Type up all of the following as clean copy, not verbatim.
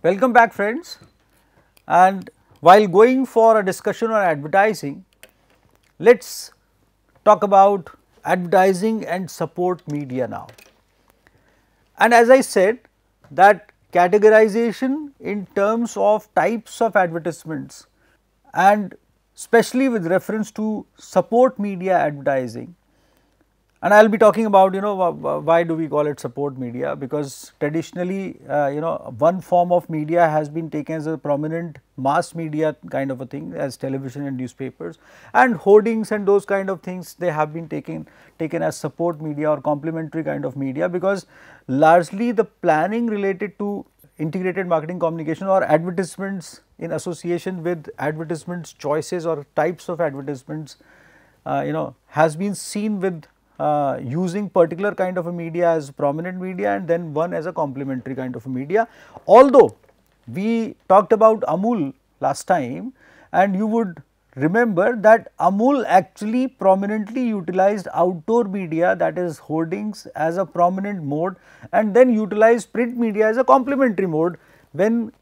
Welcome back friends, and while going for a discussion on advertising, let us talk about advertising and support media now. And as I said that categorization in terms of types of advertisements and especially with reference to support media advertising, and I will be talking about why do we call it support media, because traditionally one form of media has been taken as a prominent mass media kind of a thing as television and newspapers, and hoardings and those kind of things, they have been taken as support media or complementary kind of media, because largely the planning related to integrated marketing communication or advertisements in association with advertisements choices or types of advertisements has been seen with using particular kind of a media as prominent media and then one as a complementary kind of a media. Although we talked about Amul last time, and you would remember that Amul actually prominently utilized outdoor media, that is hoardings, as a prominent mode, and then utilized print media as a complementary mode when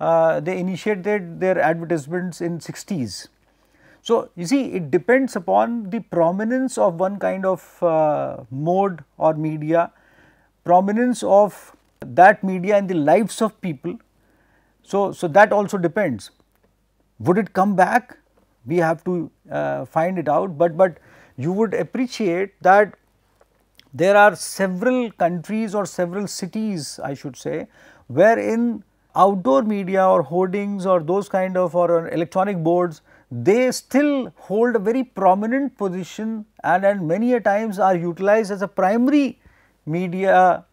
they initiated their advertisements in 60s. So, you see, it depends upon the prominence of one kind of mode or media, prominence of that media in the lives of people. So that also depends. Would it come back? We have to find it out, but you would appreciate that there are several countries or several cities, I should say, wherein outdoor media or hoardings or those kind of or electronic boards, they still hold a very prominent position and many a times are utilized as a primary media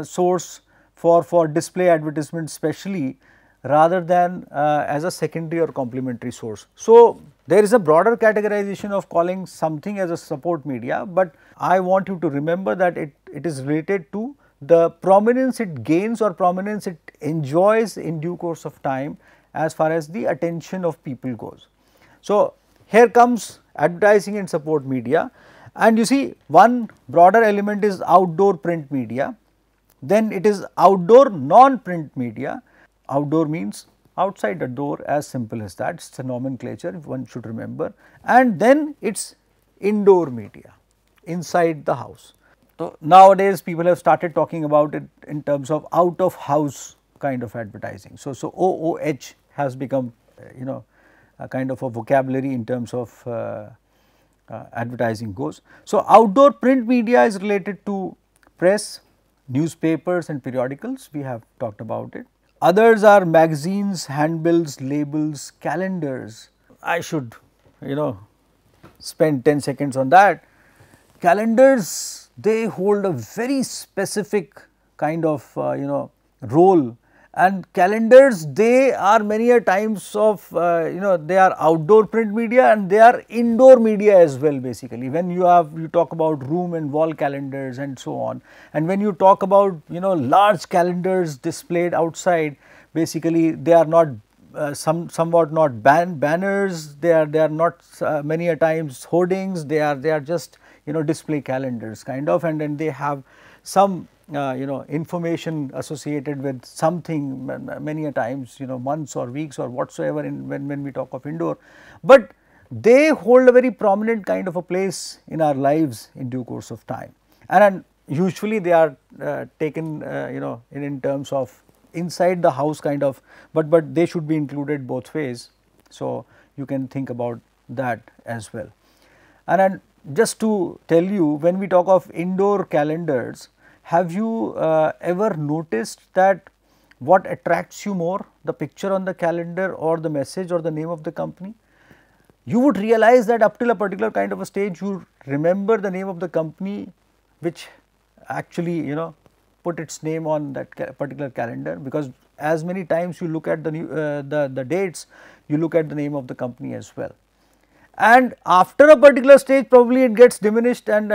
source for display advertisement especially, rather than as a secondary or complementary source. So, there is a broader categorization of calling something as a support media, but I want you to remember that it is related to the prominence it gains or prominence it enjoys in due course of time as far as the attention of people goes. So, here comes advertising and support media, and you see one broader element is outdoor print media, then it is outdoor non-print media. Outdoor means outside the door, as simple as that, it is a nomenclature one should remember, and then it is indoor media, inside the house. So, nowadays people have started talking about it in terms of out of house kind of advertising. So, OOH has become a kind of a vocabulary in terms of advertising goes. So, outdoor print media is related to press, newspapers and periodicals, we have talked about it. Others are magazines, handbills, labels, calendars. I should spend 10 seconds on that. Calendars, they hold a very specific kind of role, and calendars, they are many a times of they are outdoor print media and they are indoor media as well basically. When you talk about room and wall calendars and so on, and when you talk about large calendars displayed outside, basically they are not somewhat not banners, they are not many a times hoardings, they are just display calendars kind of, and then they have some information associated with something many a times months or weeks or whatsoever when we talk of indoor, but they hold a very prominent kind of a place in our lives in due course of time, and usually they are taken in terms of inside the house kind of, but they should be included both ways. So, you can think about that as well. And just to tell you, when we talk of indoor calendars, have you ever noticed that what attracts you more, the picture on the calendar or the message or the name of the company? You would realize that up till a particular kind of a stage you remember the name of the company which actually put its name on that particular calendar, because as many times you look at the dates, you look at the name of the company as well. And after a particular stage probably it gets diminished and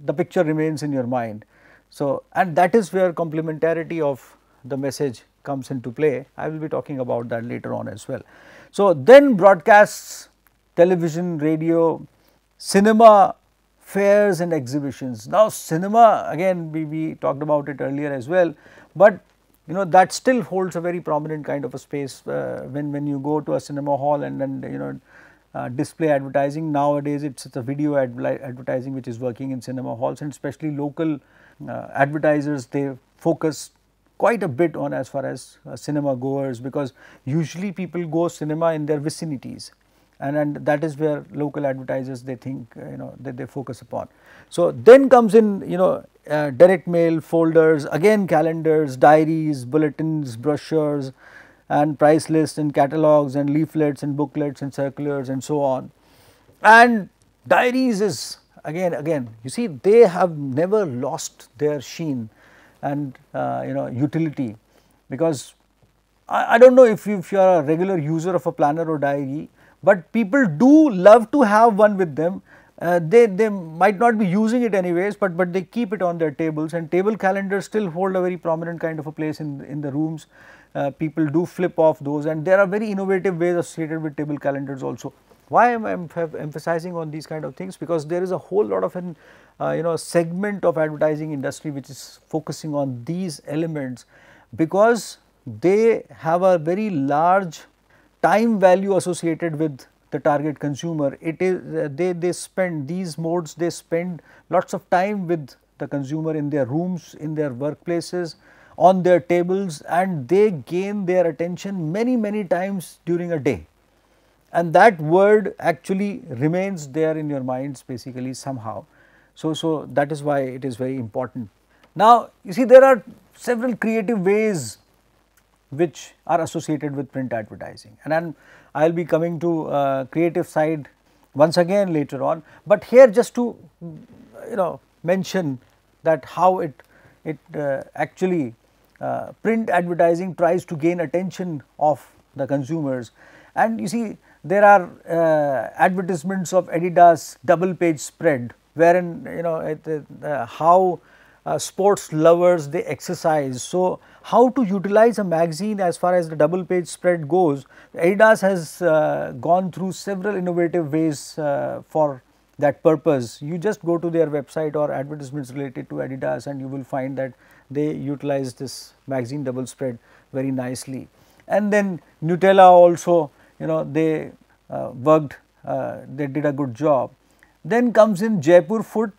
the picture remains in your mind. So, and that is where complementarity of the message comes into play. I will be talking about that later on as well. So, then broadcasts, television, radio, cinema, fairs and exhibitions. Now, cinema again we talked about it earlier as well, but that still holds a very prominent kind of a space when you go to a cinema hall and then display advertising. Nowadays it's a video advertising which is working in cinema halls, and especially local advertisers, they focus quite a bit on as far as cinema goers, because usually people go cinema in their vicinities, and that is where local advertisers, they think that they focus upon. So then comes in direct mail, folders, again calendars, diaries, bulletins, brochures and price lists and catalogs and leaflets and booklets and circulars and so on. And diaries is again you see, they have never lost their sheen and utility, because I do not know if you are a regular user of a planner or diary, but people do love to have one with them. They might not be using it anyways, but they keep it on their tables, and table calendars still hold a very prominent kind of a place in the rooms. People do flip off those, and there are very innovative ways associated with table calendars also. Why am I emphasizing on these kind of things? Because there is a whole lot of an segment of advertising industry which is focusing on these elements, because they have a very large time value associated with the target consumer. It is they spend these modes, they spend lots of time with the consumer in their rooms, in their workplaces, on their tables, and they gain their attention many times during a day, and that word actually remains there in your minds basically somehow. So that is why it is very important. Now you see, there are several creative ways which are associated with print advertising, and then I will be coming to creative side once again later on, but here just to mention that how it actually print advertising tries to gain attention of the consumers. And you see, there are advertisements of Adidas double page spread, wherein how sports lovers they exercise. So how to utilize a magazine as far as the double page spread goes, Adidas has gone through several innovative ways for that purpose. You just go to their website or advertisements related to Adidas, and you will find that they utilize this magazine double spread very nicely. And then Nutella also, they worked, they did a good job. Then comes in Jaipur Foot,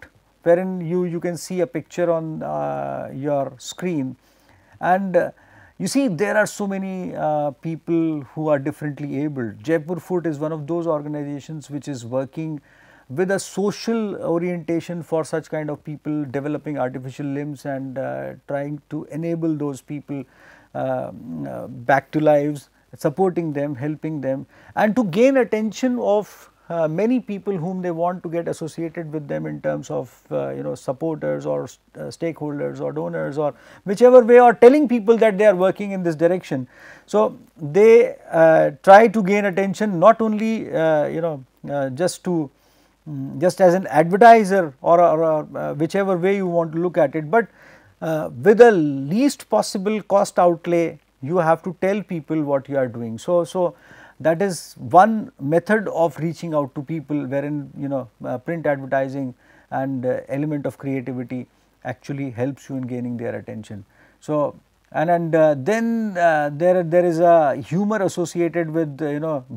wherein you can see a picture on your screen, and you see there are so many people who are differently abled. Jaipur Foot is one of those organizations which is working with a social orientation for such kind of people, developing artificial limbs and trying to enable those people back to lives, supporting them, helping them, and to gain attention of many people whom they want to get associated with them in terms of supporters or stakeholders or donors or whichever way, or telling people that they are working in this direction. So they try to gain attention not only just as an advertiser or whichever way you want to look at it, but with the least possible cost outlay, you have to tell people what you are doing. So that is one method of reaching out to people, wherein print advertising and element of creativity actually helps you in gaining their attention. So then there is a humor associated with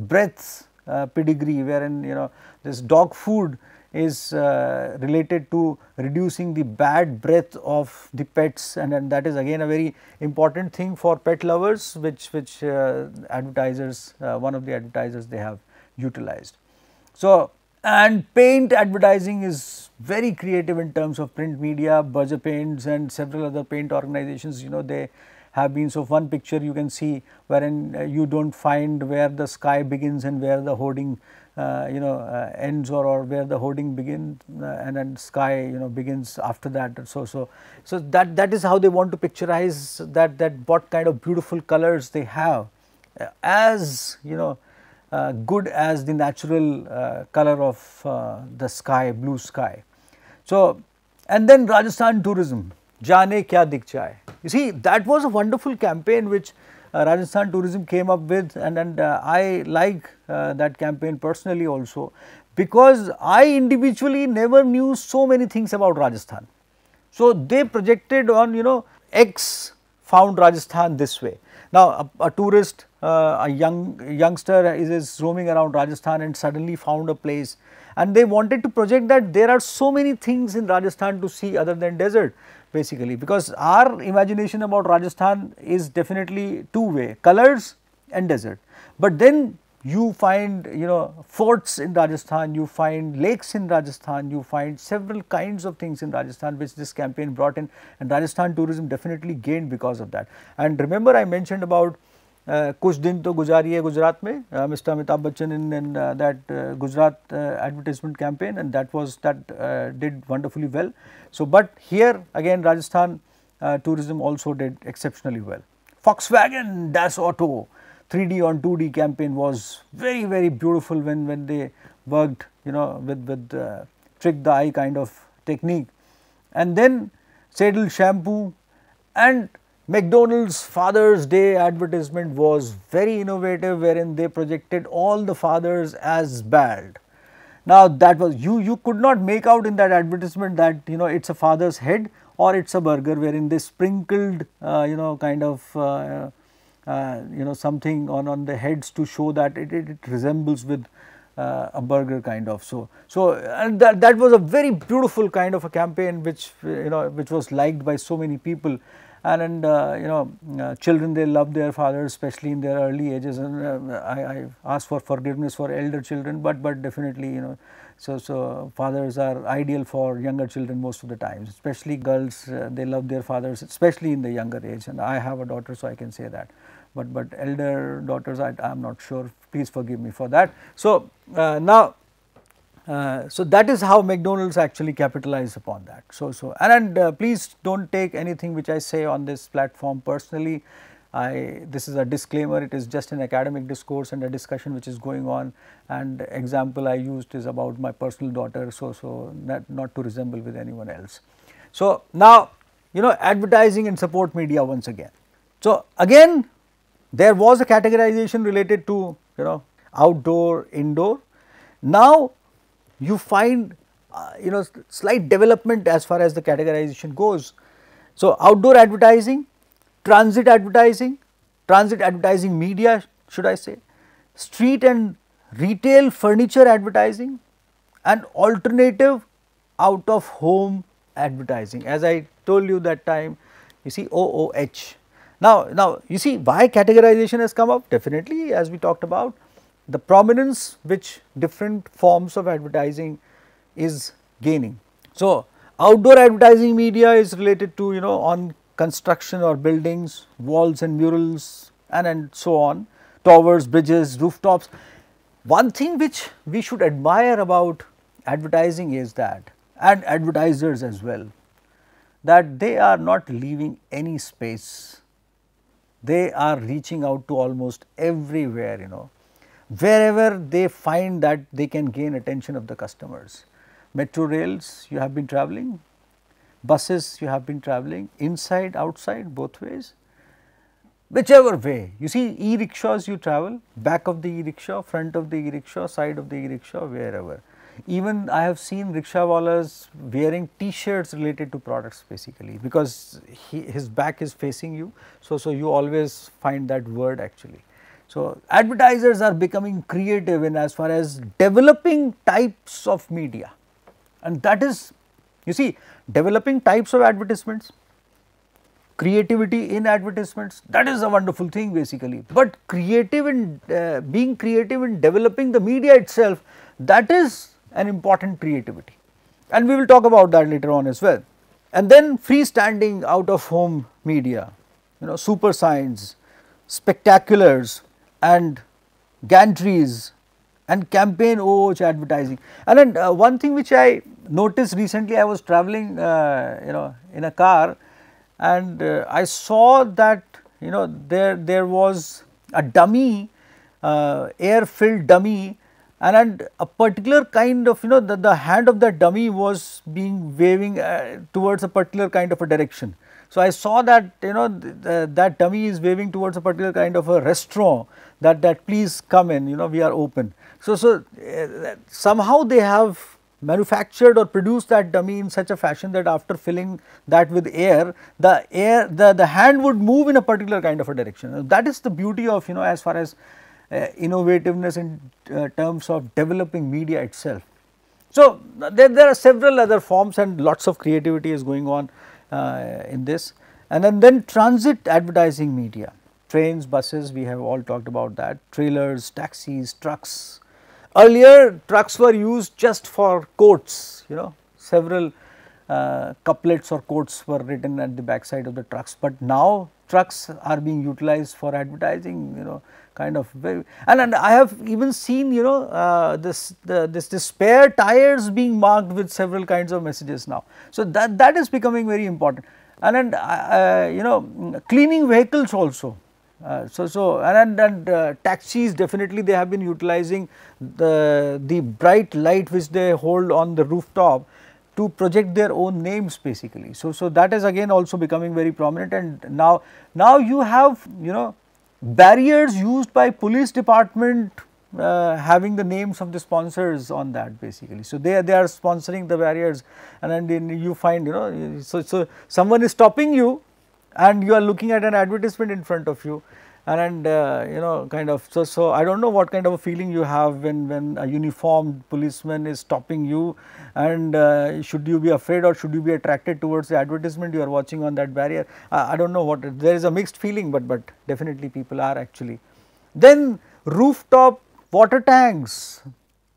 breaths pedigree, wherein this dog food is related to reducing the bad breath of the pets, and that is again a very important thing for pet lovers, which advertisers, one of the advertisers, they have utilized. So, and paint advertising is very creative in terms of print media. Berger Paints and several other paint organizations, they have been. So one picture you can see wherein you do not find where the sky begins and where the hoarding ends, or where the hoarding begins and then sky begins after that. So that is how they want to picturize that what kind of beautiful colors they have, as good as the natural color of the sky, blue sky. So and then Rajasthan tourism, Jaane Kya Dikh Jaye. You see, that was a wonderful campaign which Rajasthan tourism came up with, and I like that campaign personally also, because I individually never knew so many things about Rajasthan. So they projected on X found Rajasthan this way. Now, a tourist, a youngster is roaming around Rajasthan and suddenly found a place, and they wanted to project that there are so many things in Rajasthan to see other than desert, basically, because our imagination about Rajasthan is definitely two-way, colors and desert. But then you find, forts in Rajasthan, you find lakes in Rajasthan, you find several kinds of things in Rajasthan which this campaign brought in, and Rajasthan tourism definitely gained because of that. And remember, I mentioned about Kuch Din To Guzariye Gujarat Mein, Mr. Amitabh Bachchan in that Gujarat advertisement campaign, and that did wonderfully well. So, but here again Rajasthan tourism also did exceptionally well. Volkswagen Das Auto 3D on 2D campaign was very beautiful when they worked, with trick the eye kind of technique. And then Seidel shampoo and McDonald's Father's Day advertisement was very innovative, wherein they projected all the fathers as bald. Now, that was, you could not make out in that advertisement that it's a father's head or it's a burger, wherein they sprinkled kind of something on the heads to show that it resembles with a burger kind of. So and that was a very beautiful kind of a campaign which which was liked by so many people. And children, they love their fathers, especially in their early ages, and I ask for forgiveness for elder children, but definitely so fathers are ideal for younger children most of the times, especially girls, they love their fathers, especially in the younger age, and I have a daughter, so I can say that. But elder daughters, I am not sure, please forgive me for that. So now so that is how McDonald's actually capitalized upon that. So and please do not take anything which I say on this platform personally. This is a disclaimer, it is just an academic discourse and a discussion which is going on, and example I used is about my personal daughter, so not to resemble with anyone else. So now advertising and support media once again. So again there was a categorization related to outdoor, indoor. Now you find slight development as far as the categorization goes. So outdoor advertising, transit advertising media should I say, street and retail furniture advertising, and alternative out of home advertising, as I told you that time, you see OOH. Now you see why categorization has come up, definitely as we talked about the prominence which different forms of advertising is gaining. So outdoor advertising media is related to on construction or buildings, walls and murals and so on, towers, bridges, rooftops. One thing which we should admire about advertising is that, and advertisers as well, that they are not leaving any space. They are reaching out to almost everywhere, wherever they find that they can gain attention of the customers. Metro rails, you have been traveling, buses, you have been traveling, inside, outside, both ways, whichever way. You see e-rickshaws, you travel, back of the e-rickshaw, front of the e-rickshaw, side of the e-rickshaw, wherever. Even I have seen rickshawalas wearing t-shirts related to products, basically, because his back is facing you, so you always find that word actually. So advertisers are becoming creative in as far as developing types of media, and that is, you see, developing types of advertisements, creativity in advertisements, that is a wonderful thing basically, but creative in being creative in developing the media itself, that is an important creativity, and we will talk about that later on as well. And then freestanding out of home media, super signs, spectaculars and gantries and campaign OOH advertising. And then one thing which I noticed recently, I was traveling in a car, and I saw that there was a dummy, air filled dummy, and a particular kind of the hand of that dummy was being waving towards a particular kind of a direction. So I saw that that dummy is waving towards a particular kind of a restaurant, that please come in, we are open. So somehow they have manufactured or produced that dummy in such a fashion that after filling that with air, the hand would move in a particular kind of a direction. That is the beauty of, as far as innovativeness in terms of developing media itself. So, there are several other forms and lots of creativity is going on in this. And then transit advertising media, trains, buses, we have all talked about that, trailers, taxis, trucks. Earlier trucks were used just for quotes, several couplets or quotes were written at the backside of the trucks, but now trucks are being utilized for advertising, kind of very, and I have even seen, this spare tires being marked with several kinds of messages now. So, that is becoming very important, and cleaning vehicles also. Taxis, definitely they have been utilizing the bright light which they hold on the rooftop to project their own names basically. So, that is again also becoming very prominent, and now you have, barriers used by police department having the names of the sponsors on that basically. So, they are sponsoring the barriers, and then you find, so someone is stopping you and you are looking at an advertisement in front of you, and kind of, so I do not know what kind of a feeling you have when a uniformed policeman is stopping you, and should you be afraid or should you be attracted towards the advertisement you are watching on that barrier. I do not know what, there is a mixed feeling, but definitely people are actually. Then rooftop water tanks.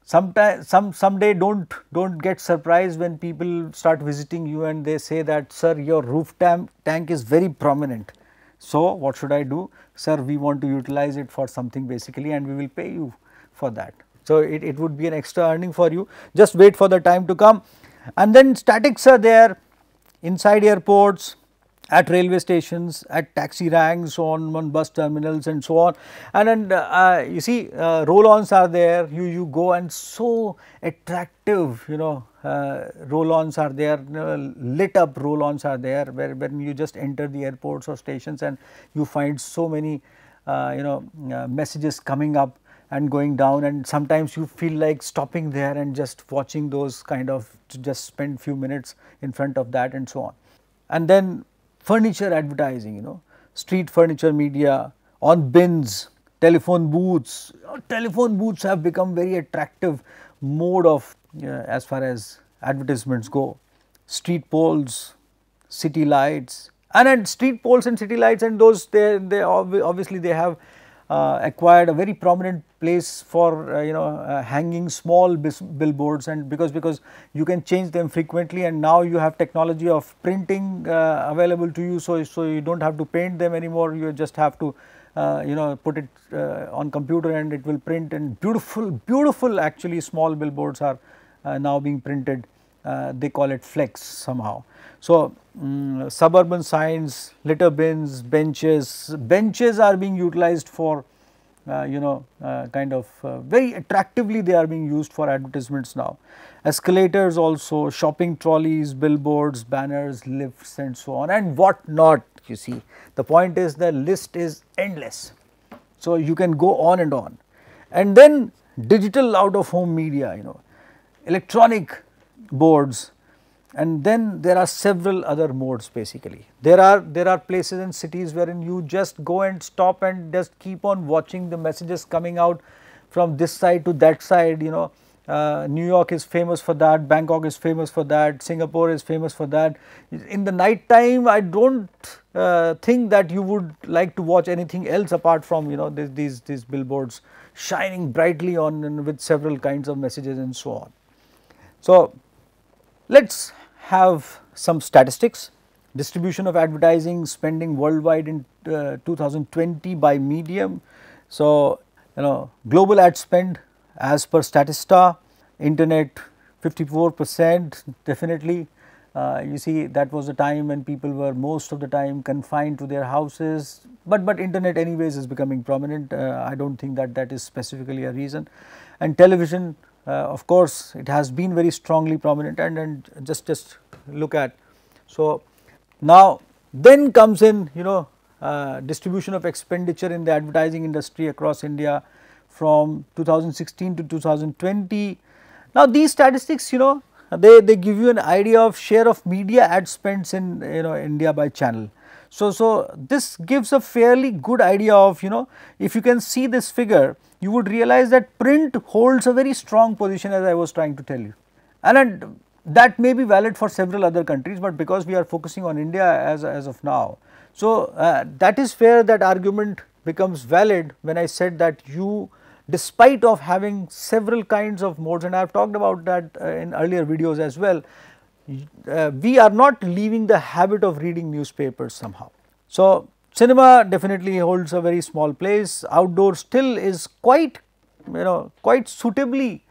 Someday don't get surprised when people start visiting you and they say that, sir, your roof tank is very prominent. So, what should I do? Sir, we want to utilize it for something basically, and we will pay you for that. So, it would be an extra earning for you, just wait for the time to come. And then statics are there inside airports, at railway stations, at taxi ranks, on bus terminals and so on. And then you see roll-ons are there, you go and so attractive, roll-ons are there, lit up roll-ons are there, where when you just enter the airports or stations and you find so many messages coming up and going down, and sometimes you feel like stopping there and just watching those kind of, to just spend few minutes in front of that and so on. And then furniture advertising, street furniture media, on bins, telephone booths. Telephone booths have become very attractive mode of as far as advertisements go. Street poles, city lights, and street poles and city lights, and those they obviously they have acquired a very prominent place for hanging small billboards, and because you can change them frequently, and now you have technology of printing available to you, so you do not have to paint them anymore, you just have to put it on computer and it will print, and beautiful actually small billboards are now being printed, they call it flex somehow. So, suburban signs, litter bins, benches are being utilized for kind of very attractively they are being used for advertisements now. Escalators also, shopping trolleys, billboards, banners, lifts and so on and what not, you see. The point is the list is endless. So, you can go on. And then digital out of home media, electronic boards, and then there are several other modes basically. There are places in cities wherein you just go and stop and just keep on watching the messages coming out from this side to that side, New York is famous for that, Bangkok is famous for that, Singapore is famous for that. In the night time, I do not think that you would like to watch anything else apart from these billboards shining brightly on and with several kinds of messages and so on. So, let us have some statistics. Distribution of advertising spending worldwide in 2020 by medium. So, global ad spend as per Statista, internet 54%, definitely. You see, that was the time when people were most of the time confined to their houses, but internet anyways is becoming prominent. I do not think that is specifically a reason. And television, of course, it has been very strongly prominent, and just look at. So, now then comes in distribution of expenditure in the advertising industry across India from 2016 to 2020. Now these statistics, they give you an idea of share of media ad spends in India by channel. So this gives a fairly good idea of, if you can see this figure, you would realize that print holds a very strong position, as I was trying to tell you, and that may be valid for several other countries, but because we are focusing on India as of now. So that is where that argument becomes valid when I said that you, despite of having several kinds of modes, and I have talked about that in earlier videos as well, we are not leaving the habit of reading newspapers somehow. So cinema definitely holds a very small place, outdoor still is quite suitably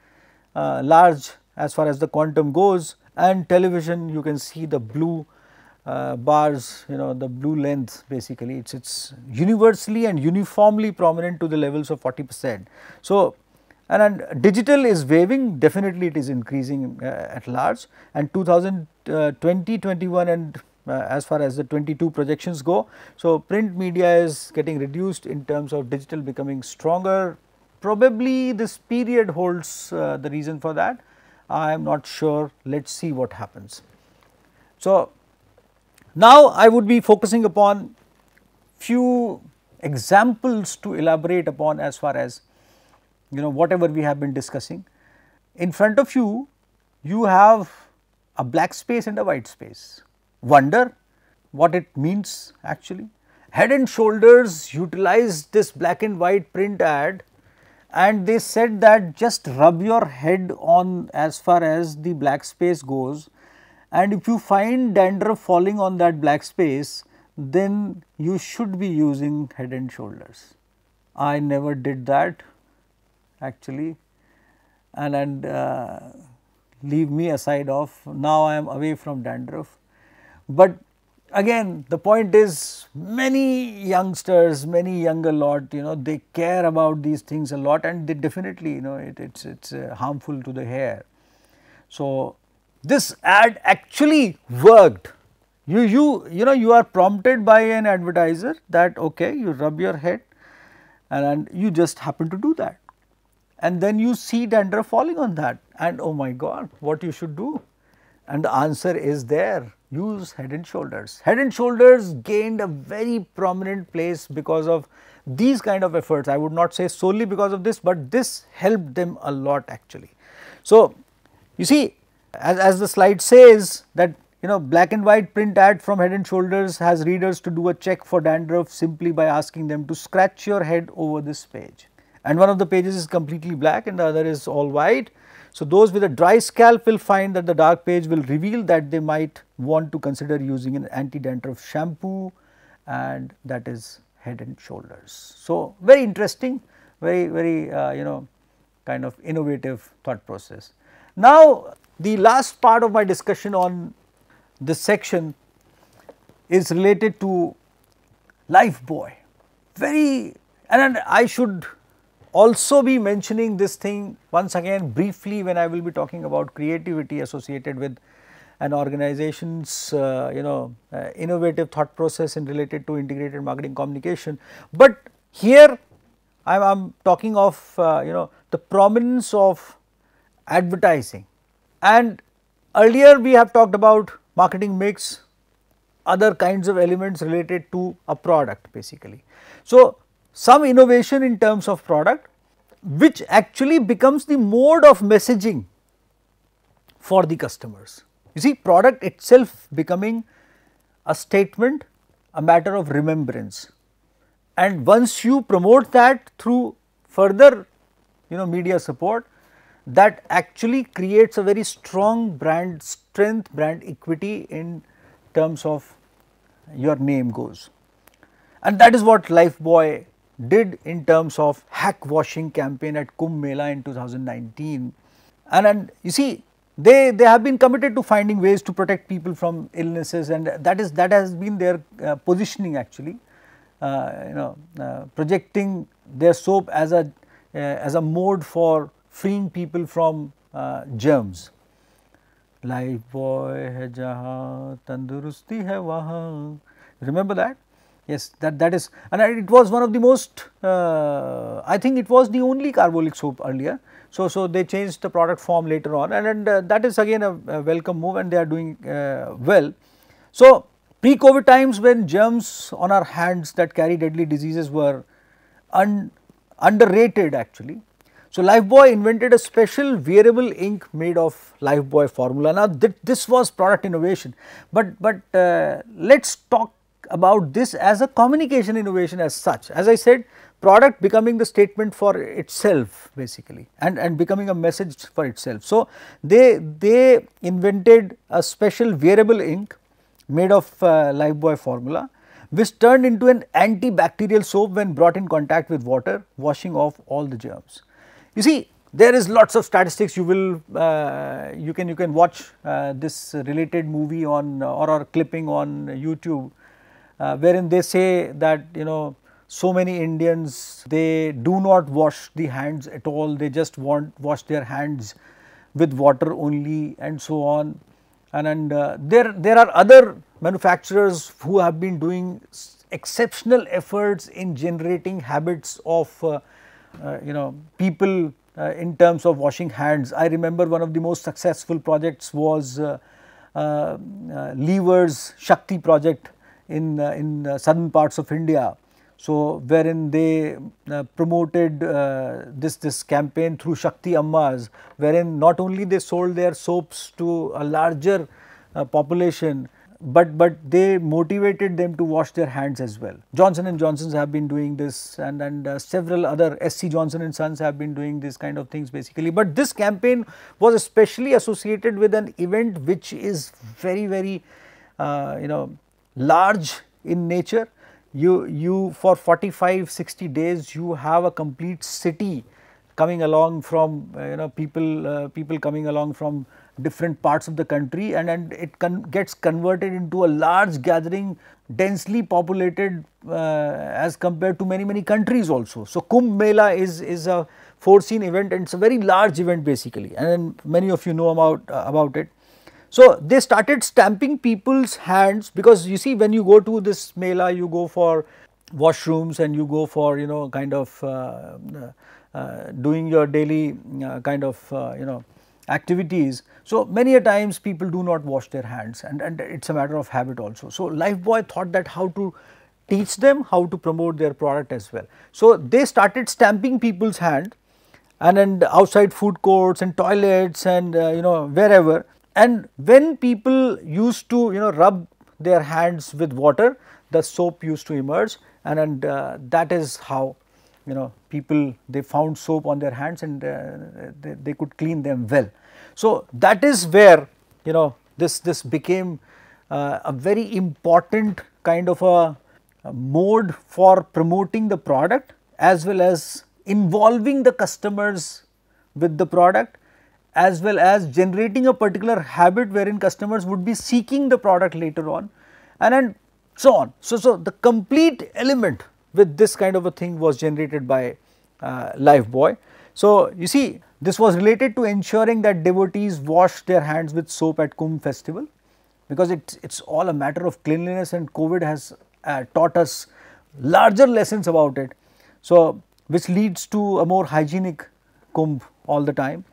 large as far as the quantum goes, and television, you can see the blue bars, the blue length, basically it's universally and uniformly prominent to the levels of 40%. So and digital is waving, definitely it is increasing at large, and 2020, 21 and as far as the 22 projections go. So print media is getting reduced in terms of digital becoming stronger. Probably this period holds the reason for that. I am not sure, let us see what happens. So now I would be focusing upon few examples to elaborate upon as far as whatever we have been discussing. In front of you, you have a black space and a white space. Wonder what it means actually. Head and Shoulders utilized this black and white print ad, and they said that just rub your head on as far as the black space goes, and if you find dandruff falling on that black space, then you should be using Head and Shoulders. I never did that actually, and leave me aside of, now I am away from dandruff. But again, the point is, many youngsters, many younger lot, they care about these things a lot, and they definitely, it's harmful to the hair. So this ad actually worked. You are prompted by an advertiser that okay, you rub your head, and you just happen to do that, and then you see dandruff falling on that, and oh my God, what you should do? And the answer is there, use Head and Shoulders. Head and Shoulders gained a very prominent place because of these kind of efforts. I would not say solely because of this, but this helped them a lot actually. So you see, as the slide says that black and white print ad from Head and Shoulders has readers to do a check for dandruff simply by asking them to scratch your head over this page, and one of the pages is completely black and the other is all white. So those with a dry scalp will find that the dark page will reveal that they might want to consider using an anti-dandruff shampoo, and that is Head and Shoulders. So very interesting, very kind of innovative thought process. Now the last part of my discussion on this section is related to Lifebuoy. And I should also be mentioning this thing once again briefly when I will be talking about creativity associated with an organization's innovative thought process in related to integrated marketing communication. But here I am talking of the prominence of advertising, and earlier we have talked about marketing mix, other kinds of elements related to a product basically. So some innovation in terms of product which actually becomes the mode of messaging for the customers. You see, product itself becoming a statement, a matter of remembrance, and once you promote that through further media support, that actually creates a very strong brand strength, brand equity in terms of your name goes. And that is what Lifebuoy did in terms of hack washing campaign at Kumbh Mela in 2019. And you see, they have been committed to finding ways to protect people from illnesses, and that has been their positioning actually, projecting their soap as a mode for freeing people from germs. Lifebuoy hai jahan tandurusti hai wahan. Remember that? Yes, that is, and it was one of the most, I think it was the only carbolic soap earlier. So they changed the product form later on, and that is again a welcome move, and they are doing well. So pre-COVID times, when germs on our hands that carry deadly diseases were underrated actually. So Lifebuoy invented a special wearable ink made of Lifebuoy formula. Now this was product innovation, but let's talk about this as a communication innovation as such. As I said, product becoming the statement for itself basically, and becoming a message for itself. So they invented a special wearable ink made of Lifebuoy formula, which turned into an antibacterial soap when brought in contact with water, washing off all the germs. You see, there is lots of statistics. You will you can watch this related movie on or clipping on YouTube, wherein they say that so many Indians, they do not wash the hands at all. They just wash their hands with water only, and so on. And there are other manufacturers who have been doing exceptional efforts in generating habits of people in terms of washing hands. I remember one of the most successful projects was Lever's Shakti project in southern parts of India. So wherein they promoted this campaign through Shakti Ammas, wherein not only they sold their soaps to a larger population, but they motivated them to wash their hands as well. Johnson and Johnson's have been doing this, and several other SC Johnson and Sons have been doing this kind of things basically. But this campaign was especially associated with an event which is very large in nature. You for 45-60 days you have a complete city coming along from people coming along from different parts of the country, and it gets converted into a large gathering, densely populated as compared to many countries also. So Kumbh Mela is a foreseen event, and it is a very large event basically, and many of you know about it. So they started stamping people's hands, because you see, when you go to this Mela, you go for washrooms and you go for kind of doing your daily kind of activities. So many a times people do not wash their hands, and it is a matter of habit also. So Lifebuoy thought that how to teach them how to promote their product as well. So they started stamping people's hand, and outside food courts and toilets and wherever. And when people used to rub their hands with water, the soap used to emerge, and that is how people, they found soap on their hands, and they could clean them well. So that is where this became a very important kind of a mode for promoting the product, as well as involving the customers with the product, as well as generating a particular habit wherein customers would be seeking the product later on, and so on. So the complete element with this kind of a thing was generated by Lifebuoy. So you see, this was related to ensuring that devotees wash their hands with soap at Kumbh festival, because it's all a matter of cleanliness, and COVID has taught us larger lessons about it. So which leads to a more hygienic Kumbh all the time.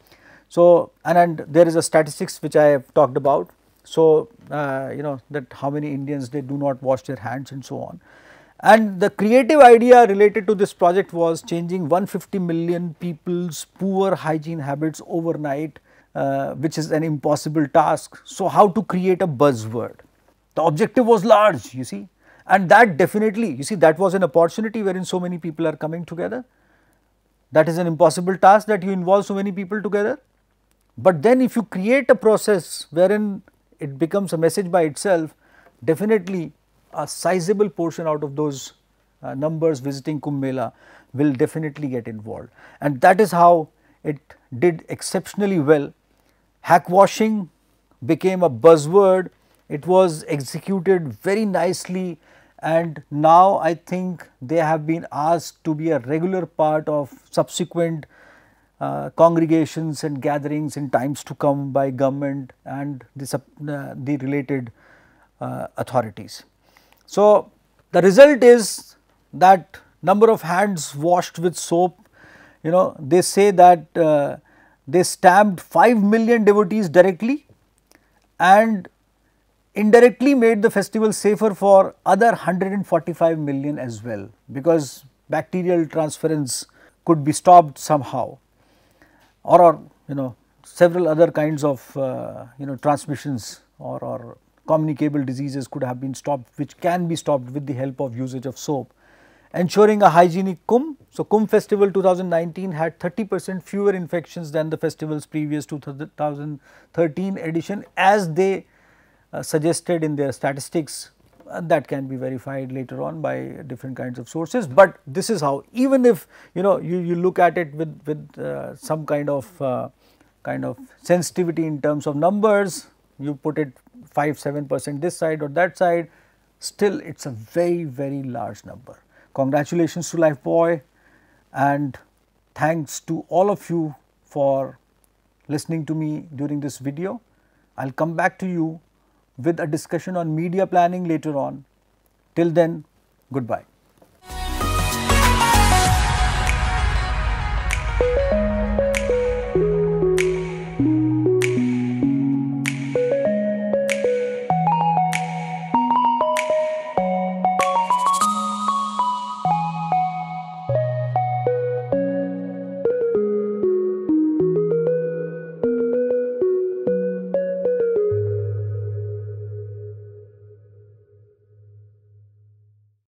So and there is a statistics which I have talked about. So that how many Indians, they do not wash their hands and so on. And the creative idea related to this project was changing 150 million people's poor hygiene habits overnight, which is an impossible task. So how to create a buzzword? The objective was large, you see, and that definitely, you see, that was an opportunity wherein so many people are coming together. That is an impossible task, that you involve so many people together. But then if you create a process wherein it becomes a message by itself, definitely a sizable portion out of those numbers visiting Kumbh Mela will definitely get involved, and that is how it did exceptionally well. Hack washing became a buzzword. It was executed very nicely, and now I think they have been asked to be a regular part of subsequent congregations and gatherings in times to come by government and the related authorities. So The result is that number of hands washed with soap, they say that they stabbed 5 million devotees directly and indirectly made the festival safer for other 145 million as well, because bacterial transference could be stopped somehow, or several other kinds of transmissions or communicable diseases could have been stopped, which can be stopped with the help of usage of soap. Ensuring a hygienic Kumbh. So, Kumbh festival 2019 had 30% fewer infections than the festival's previous 2013 edition, as they suggested in their statistics. That can be verified later on by different kinds of sources, but this is how, even if you look at it with some kind of sensitivity in terms of numbers, you put it 5-7% this side or that side, still it is a very large number. Congratulations to Lifebuoy, and thanks to all of you for listening to me during this video. I will come back to you with a discussion on media planning later on. Till then, goodbye.